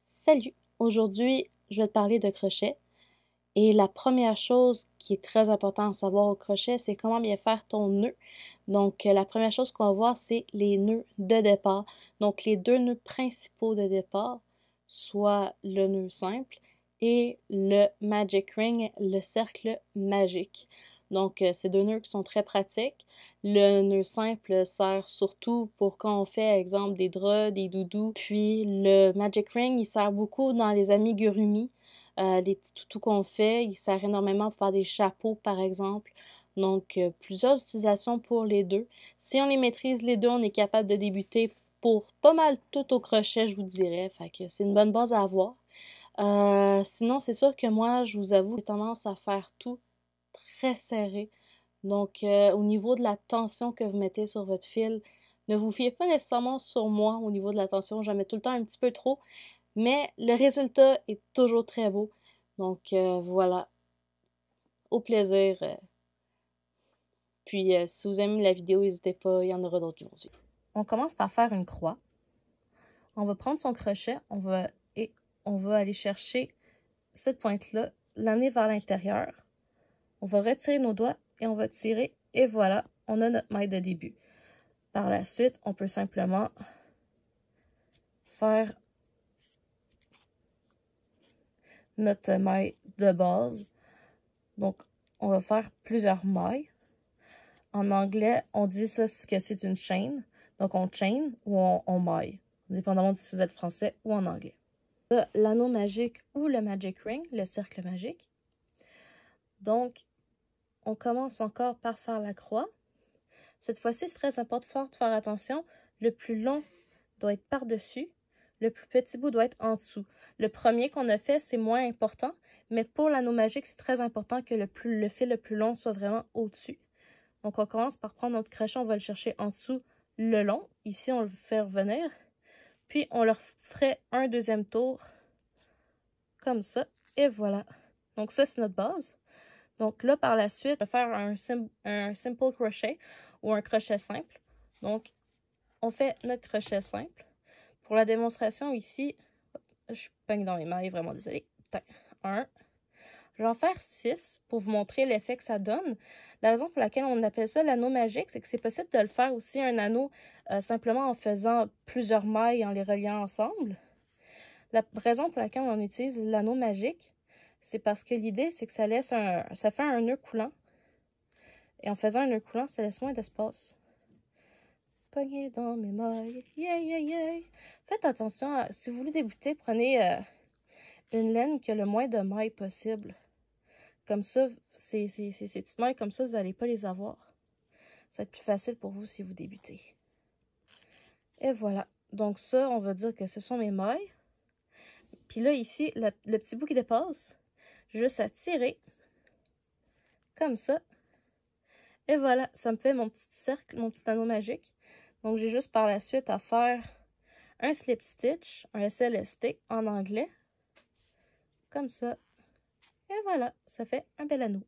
Salut! Aujourd'hui, je vais te parler de crochet. Et la première chose qui est très importante à savoir au crochet, c'est comment bien faire ton nœud. Donc, la première chose qu'on va voir, c'est les nœuds de départ. Donc, les deux nœuds principaux de départ, soit le nœud simple et le magic ring, le cercle magique. Donc, ces deux nœuds qui sont très pratiques. Le nœud simple sert surtout pour quand on fait, exemple, des draps, des doudous. Puis, le magic ring, il sert beaucoup dans les amigurumi. Les petits toutous qu'on fait, il sert énormément pour faire des chapeaux, par exemple. Donc, plusieurs utilisations pour les deux. Si on les maîtrise les deux, on est capable de débuter pour pas mal tout au crochet, je vous dirais. Fait que c'est une bonne base à avoir. Sinon, c'est sûr que moi, je vous avoue, j'ai tendance à faire tout très serré. Donc, au niveau de la tension que vous mettez sur votre fil, ne vous fiez pas nécessairement sur moi au niveau de la tension. J'en mets tout le temps un petit peu trop. Mais le résultat est toujours très beau. Donc voilà, au plaisir. Puis si vous aimez la vidéo, n'hésitez pas, il y en aura d'autres qui vont suivre. On commence par faire une croix. On va prendre son crochet, on va aller chercher cette pointe-là, l'amener vers l'intérieur. On va retirer nos doigts et on va tirer. Et voilà, on a notre maille de début. Par la suite, on peut simplement faire notre maille de base. Donc, on va faire plusieurs mailles. En anglais, on dit ça que c'est une chaîne. Donc, on chain ou on maille, dépendamment de si vous êtes français ou en anglais. L'anneau magique ou le magic ring, le cercle magique. Donc, on commence encore par faire la croix. Cette fois-ci, c'est très important de faire attention. Le plus long doit être par-dessus. Le plus petit bout doit être en dessous. Le premier qu'on a fait, c'est moins important. Mais pour l'anneau magique, c'est très important que le fil le plus long soit vraiment au-dessus. Donc, on commence par prendre notre crochet, on va le chercher en dessous le long. Ici, on le fait revenir. Puis, on leur ferait un deuxième tour, comme ça. Et voilà. Donc, ça, c'est notre base. Donc, là, par la suite, on va faire un simple crochet ou un crochet simple. Donc, on fait notre crochet simple. Pour la démonstration ici, je pogne dans mes mailles, vraiment désolée. 1. Je vais en faire 6 pour vous montrer l'effet que ça donne. La raison pour laquelle on appelle ça l'anneau magique, c'est que c'est possible de le faire aussi un anneau simplement en faisant plusieurs mailles en les reliant ensemble. La raison pour laquelle on utilise l'anneau magique, c'est parce que l'idée, c'est que ça fait un nœud coulant. Et en faisant un nœud coulant, ça laisse moins d'espace. Pogné dans mes mailles, yeah, yeah, yeah. Faites attention, si vous voulez débuter, prenez une laine qui a le moins de mailles possible. Comme ça, ces petites mailles comme ça, vous n'allez pas les avoir. Ça va être plus facile pour vous si vous débutez. Et voilà. Donc ça, on va dire que ce sont mes mailles. Puis là, ici, le petit bout qui dépasse, juste à tirer. Comme ça. Et voilà, ça me fait mon petit cercle, mon petit anneau magique. Donc j'ai juste par la suite à faire un slip stitch, un SLST en anglais. Comme ça. Et voilà, ça fait un bel anneau.